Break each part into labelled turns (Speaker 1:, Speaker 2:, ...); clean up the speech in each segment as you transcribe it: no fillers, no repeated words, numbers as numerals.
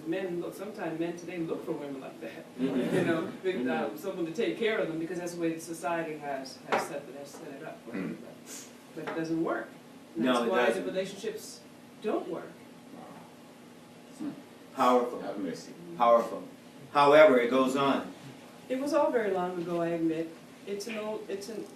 Speaker 1: men look, sometimes men today look for women like that. You know, someone to take care of them because that's the way society has set it up for them. But it doesn't work. And that's why the relationships don't work.
Speaker 2: Powerful. Have mercy. Powerful. However, it goes on.
Speaker 1: It was all very long ago, I admit. It's an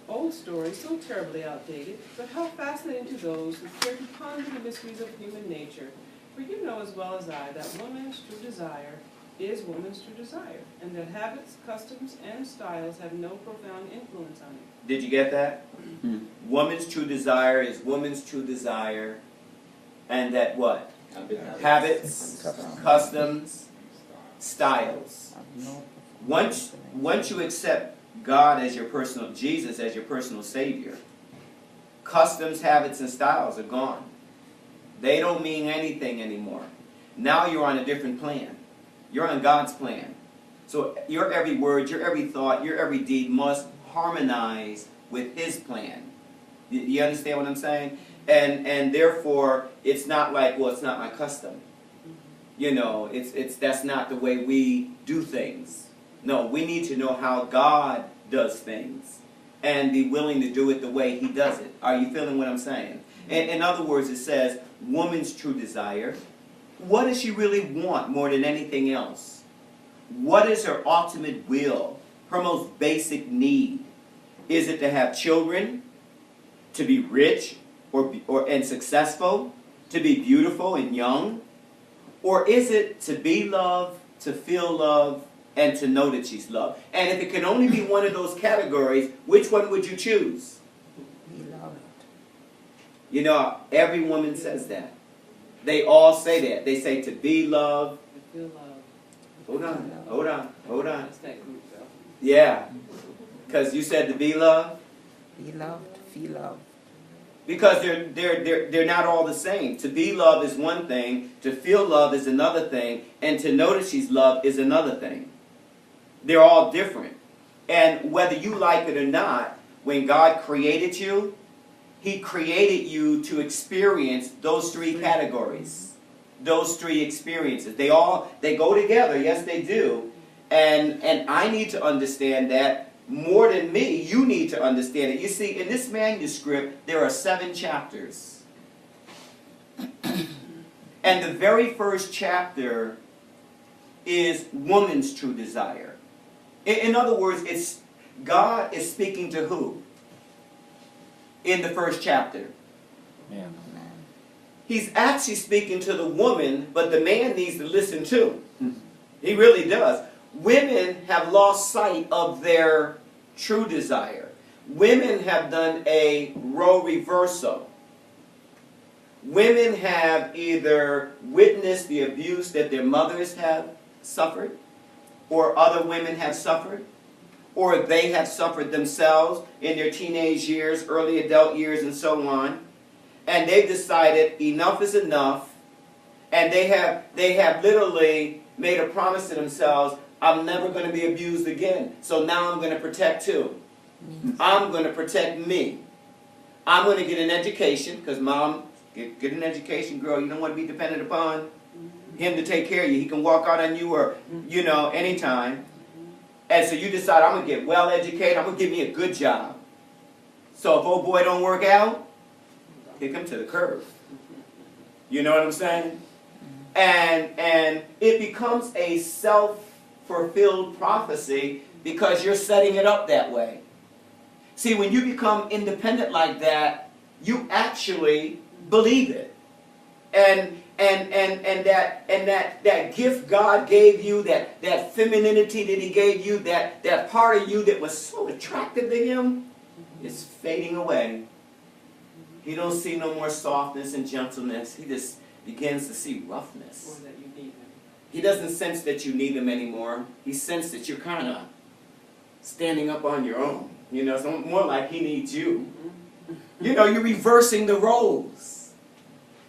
Speaker 1: old story, so terribly outdated, but how fascinating to those who care to ponder the mysteries of human nature. For you know as well as I that woman's true desire is woman's true desire, and that habits, customs, and styles have no profound influence on it.
Speaker 2: Did you get that? Woman's true desire is woman's true desire, and that what? Habits, customs, styles. Once you accept God as your personal, Jesus as your personal Savior, customs, habits, and styles are gone. They don't mean anything anymore. Now you're on a different plan. You're on God's plan. So your every word, your every thought, your every deed must harmonize with His plan. You understand what I'm saying? And therefore, it's not like, well, it's not my custom. You know, that's not the way we do things. No, we need to know how God does things and be willing to do it the way He does it. Are you feeling what I'm saying? In other words, it says, woman's true desire. What does she really want more than anything else? What is her ultimate will? Her most basic need? Is it to have children? To be rich and successful? To be beautiful and young? Or is it to be loved, to feel love, and to know that she's loved? And if it can only be one of those categories, which one would you choose?
Speaker 3: Be loved.
Speaker 2: You know, every woman says that. They all say that. They say to be loved.
Speaker 1: To feel loved.
Speaker 2: Hold on.
Speaker 1: That's that group, though.
Speaker 2: Yeah. Because you said to be loved.
Speaker 3: Be loved, feel loved.
Speaker 2: Because they're not all the same. To be loved is one thing. To feel love is another thing. And to know that she's loved is another thing. They're all different. And whether you like it or not, when God created you, He created you to experience those three categories. Those three experiences. They go together. Yes, they do. And I need to understand that. More than me, you need to understand it. You see, in this manuscript, there are 7 chapters. And the very first chapter is woman's true desire. In other words, God is speaking to who? In the first chapter.
Speaker 3: Yeah.
Speaker 2: He's actually speaking to the woman, but the man needs to listen too. He really does. Women have lost sight of their true desire. Women have done a role reversal. Women have either witnessed the abuse that their mothers have suffered, or other women have suffered, or they have suffered themselves in their teenage years, early adult years, and so on. And they've decided enough is enough, and they have literally made a promise to themselves, I'm never going to be abused again. So now I'm going to protect who? I'm going to protect me. I'm going to get an education, because mom, get an education, girl. You don't want to be dependent upon him to take care of you. He can walk out on you or, anytime. And so you decide, I'm going to get well educated. I'm going to give me a good job. So if old boy don't work out, kick him to the curb. You know what I'm saying? And it becomes a self-fulfilled prophecy because you're setting it up that way. See, when you become independent like that, you actually believe it. And that gift God gave you, that femininity that He gave you, that part of you that was so attractive to Him, is fading away. He don't see no more softness and gentleness. He just begins to see roughness.
Speaker 1: Or that you need Him.
Speaker 2: He doesn't sense that you need Him anymore. He senses that you're kind of standing up on your own. It's more like He needs you. You're reversing the roles.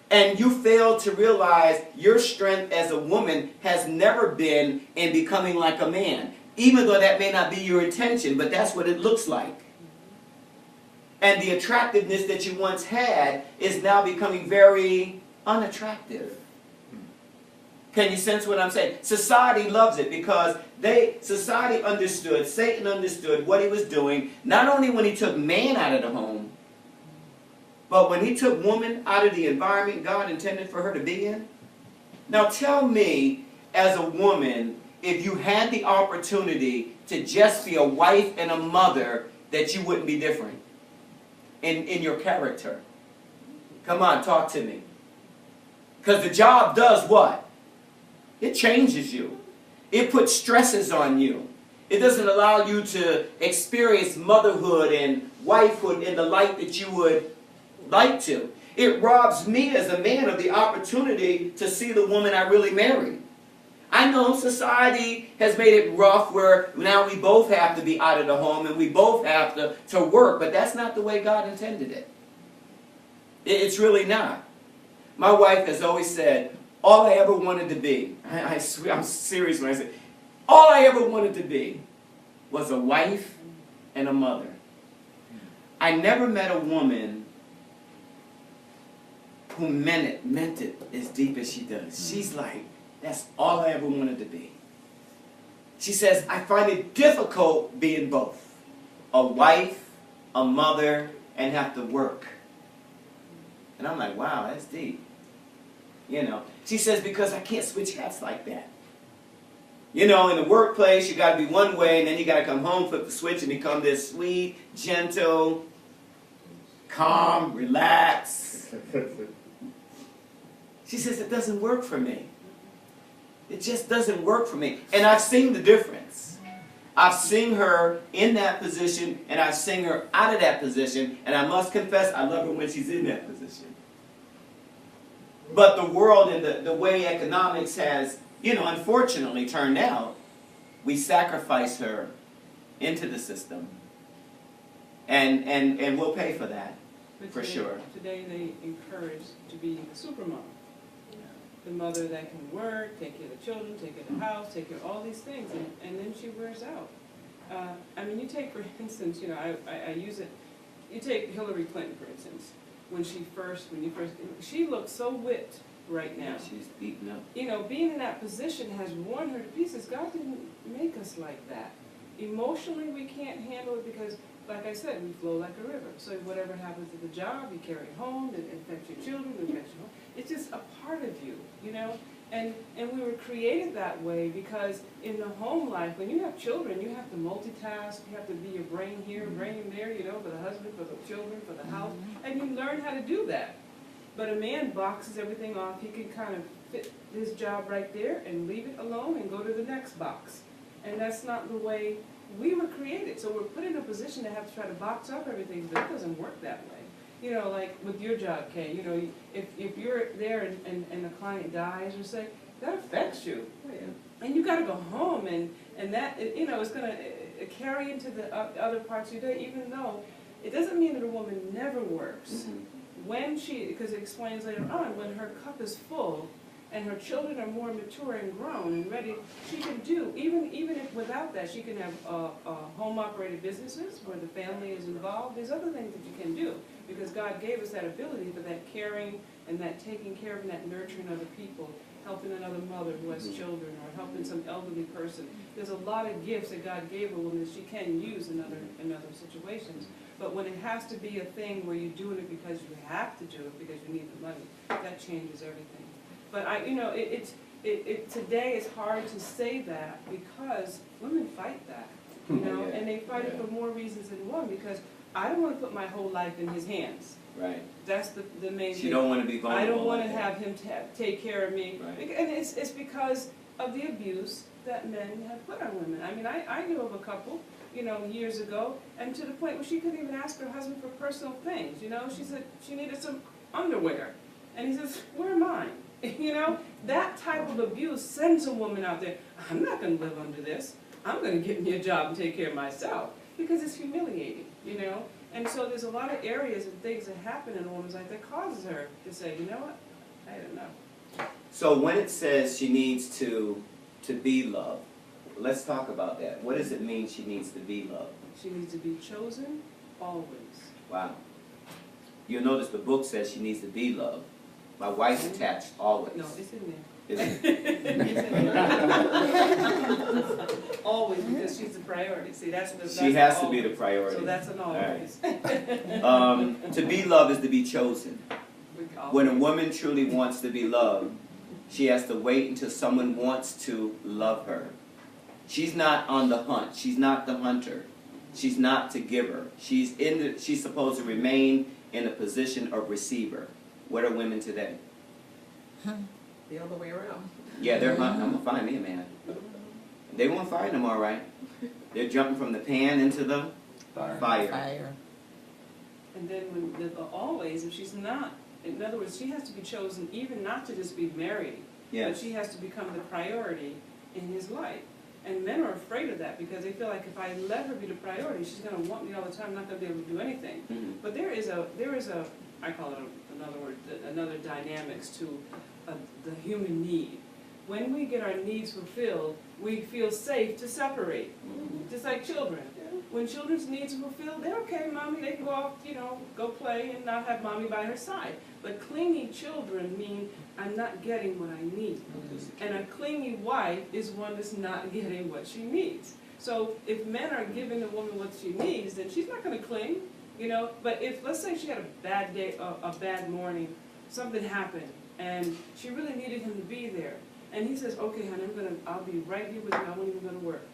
Speaker 2: And you fail to realize your strength as a woman has never been in becoming like a man. Even though that may not be your intention, but that's what it looks like. And the attractiveness that you once had is now becoming very unattractive. Can you sense what I'm saying? Society loves it because society understood, Satan understood what he was doing, not only when he took man out of the home, but when he took woman out of the environment God intended for her to be in. Now tell me, as a woman, if you had the opportunity to just be a wife and a mother, that you wouldn't be different in your character. Come on, talk to me. Because the job does what? It changes you. It puts stresses on you. It doesn't allow you to experience motherhood and wifehood in the light that you would like to. It robs me as a man of the opportunity to see the woman I really married. I know society has made it rough where now we both have to be out of the home and we both have to work, but that's not the way God intended it. It's really not. My wife has always said, all I ever wanted to be, I swear, I'm serious when I say, all I ever wanted to be was a wife and a mother. I never met a woman who meant it as deep as she does. She's like, that's all I ever wanted to be. She says, I find it difficult being both. A wife, a mother, and have to work. And I'm like, wow, that's deep. You know, she says, because I can't switch hats like that. You know, in the workplace, you got to be one way, and then you got to come home, flip the switch, and become this sweet, gentle, calm, relaxed. She says, it doesn't work for me. It just doesn't work for me. And I've seen the difference. I've seen her in that position, and I've seen her out of that position, and I must confess, I love her when she's in that position. But the world and the way economics has, you know, unfortunately turned out, we sacrifice her into the system. And we'll pay for that,
Speaker 1: But
Speaker 2: for
Speaker 1: today,
Speaker 2: sure.
Speaker 1: Today they encourage to be the supermom. The mother that can work, take care of the children, take care of the house, take care of all these things, and then she wears out. I mean, you take, for instance, you know, I use it, you take Hillary Clinton, for instance. When she looks so whipped right now.
Speaker 2: She's beaten up.
Speaker 1: You know, being in that position has worn her to pieces. God didn't make us like that. Emotionally, we can't handle it because, like I said, we flow like a river. So whatever happens at the job, you carry it home, it affects your children, it affects your home. It's just a part of you, you know? And we were created that way because in the home life, when you have children, you have to multitask, you have to be your brain here, brain there, you know, for the husband, for the children, for the house, and you learn how to do that. But a man boxes everything off. He can kind of fit his job right there and leave it alone and go to the next box. And that's not the way we were created. So we're put in a position to have to try to box up everything, but it doesn't work that way. You know, like with your job, Kay, you know, if you're there and the client dies or say, that affects you. And you got to go home and that, you know, it's going to carry into the other parts of your day, even though it doesn't mean that a woman never works.
Speaker 2: Mm-hmm.
Speaker 1: When because it explains later on, when her cup is full and her children are more mature and grown and ready, she can do, even if without that, she can have home-operated businesses where the family is involved. There's other things that you can do because God gave us that ability for that caring and that taking care of and that nurturing other people, helping another mother who has children or helping some elderly person. There's a lot of gifts that God gave a woman that she can use in other situations. But when it has to be a thing where you're doing it because you have to do it because you need the money, that changes everything. But you know, today it's hard to say that because women fight that, you know, and they fight it for more reasons than one. Because I don't want to put my whole life in his hands.
Speaker 2: Right.
Speaker 1: That's the main thing.
Speaker 2: You don't want to be vulnerable.
Speaker 1: I don't want to
Speaker 2: like
Speaker 1: have him take care of me.
Speaker 2: Right.
Speaker 1: And it's because of the abuse that men have put on women. I mean, I knew of a couple, you know, years ago, and to the point where she couldn't even ask her husband for personal things. You know, she said she needed some underwear, and he says, "Where are mine?" You know, that type of abuse sends a woman out there. I'm not going to live under this. I'm going to get me a job and take care of myself because it's humiliating. You know, and so there's a lot of areas and things that happen in a woman's life that causes her to say, you know what, I don't know.
Speaker 2: So when it says she needs to be loved, let's talk about that. What does it mean she needs to be loved?
Speaker 1: She needs to be chosen always.
Speaker 2: Wow. You'll notice the book says she needs to be loved. My wife's attached always.
Speaker 1: No, it's in there. Always, because she's the priority. See, that's
Speaker 2: She has to be the priority.
Speaker 1: So that's an always.
Speaker 2: To be loved is to be chosen. When a woman truly wants to be loved, she has to wait until someone wants to love her. She's not on the hunt. She's not the hunter. She's not the giver. She's supposed to remain in a position of receiver. What are women today?
Speaker 4: The other way around.
Speaker 2: Yeah, they're hunting. I'm gonna find me a man. They won't find him, all right. They're jumping from the pan into the fire.
Speaker 3: Fire.
Speaker 1: And then when always, if she's not, in other words, she has to be chosen even not to just be married, but
Speaker 2: Yes.
Speaker 1: she has to become the priority in his life. And men are afraid of that because they feel like if I let her be the priority, she's going to want me all the time, I'm not going to be able to do anything.
Speaker 2: Mhm.
Speaker 1: But there is a, I call it another dynamics to the human need. When we get our needs fulfilled, we feel safe to separate, just like children. When children's needs are fulfilled, they're okay, mommy, they can go off, go play and not have mommy by her side. But clingy children mean I'm not getting what I need. And a clingy wife is one that's not getting what she needs. So if men are giving the woman what she needs, then she's not going to cling, But if, let's say she had a bad day, a bad morning, something happened, and she really needed him to be there. And he says, okay, honey, I'll be right here with you, I won't even go to work.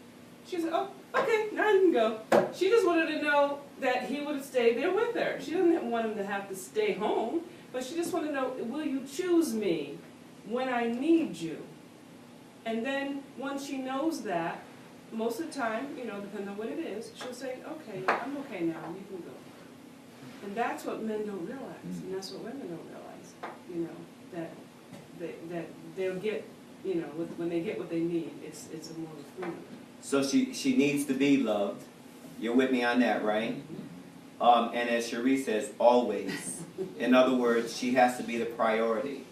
Speaker 1: She said, oh, okay, now you can go. She just wanted to know that he would stay there with her. She doesn't want him to have to stay home, but she just wanted to know, will you choose me when I need you? And then once she knows that, most of the time, depending on what it is, she'll say, okay, I'm okay now, you can go. And that's what men don't realize, and that's what women don't realize, that they'll get, when they get what they need, it's a more freedom.
Speaker 2: So she needs to be loved. You're with me on that, right? And as Cherie says, always. In other words, she has to be the priority.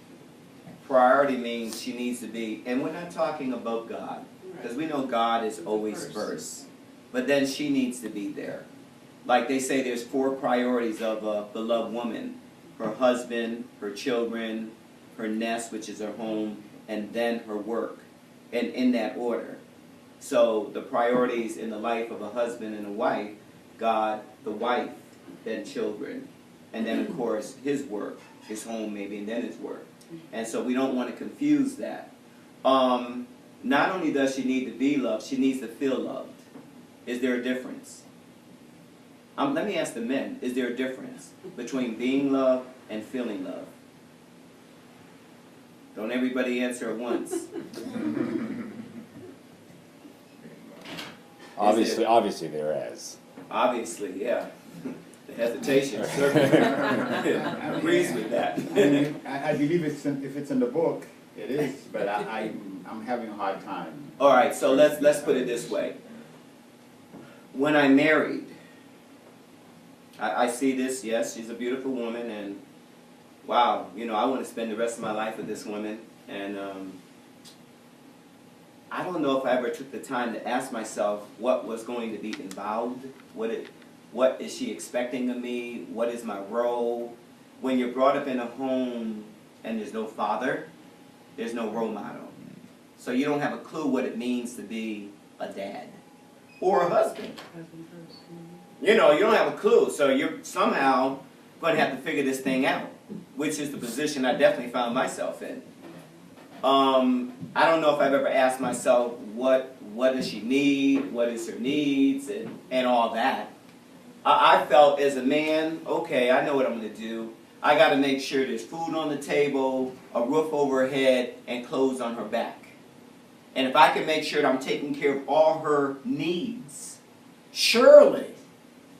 Speaker 2: Priority means she needs to be, and we're not talking about God, because we know God is always first. But then she needs to be there. Like they say, there's 4 priorities of a beloved woman: her husband, her children, her nest, which is her home, and then her work, and in that order. So the priorities in the life of a husband and a wife: God, the wife, then children, and then of course his work, his home maybe, and then his work. And so we don't want to confuse that. Not only does she need to be loved, she needs to feel loved. Is there a difference? Let me ask the men, is there a difference between being loved and feeling loved? Don't everybody answer at once.
Speaker 5: Obviously there is.
Speaker 2: Obviously, yeah. The hesitation certainly agrees with that.
Speaker 6: I believe if it's in the book, it is, but I'm having a hard time.
Speaker 2: All right, so let's put it this way. When I married, I see this, yes, she's a beautiful woman, and wow, I want to spend the rest of my life with this woman, and I don't know if I ever took the time to ask myself what was going to be involved, what is she expecting of me, what is my role. When you're brought up in a home and there's no father, there's no role model. So you don't have a clue what it means to be a dad or a husband. You don't have a clue, so you're somehow going to have to figure this thing out, which is the position I definitely found myself in. I don't know if I've ever asked myself what does she need, what is her needs, and all that. I felt as a man, okay, I know what I'm going to do. I got to make sure there's food on the table, a roof over her head, and clothes on her back. And if I can make sure that I'm taking care of all her needs, surely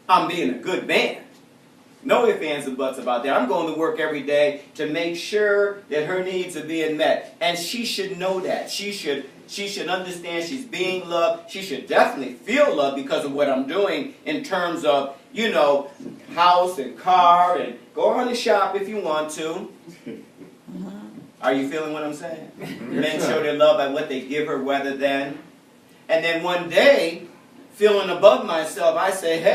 Speaker 2: I'm being a good man. No ifs, ands, and buts about that. I'm going to work every day to make sure that her needs are being met. And she should know that. She should understand she's being loved. She should definitely feel loved because of what I'm doing in terms of, house and car, and go on and shop if you want to. Are you feeling what I'm saying? Men show their love by what they give her rather than. And then one day, feeling above myself, I say, hey,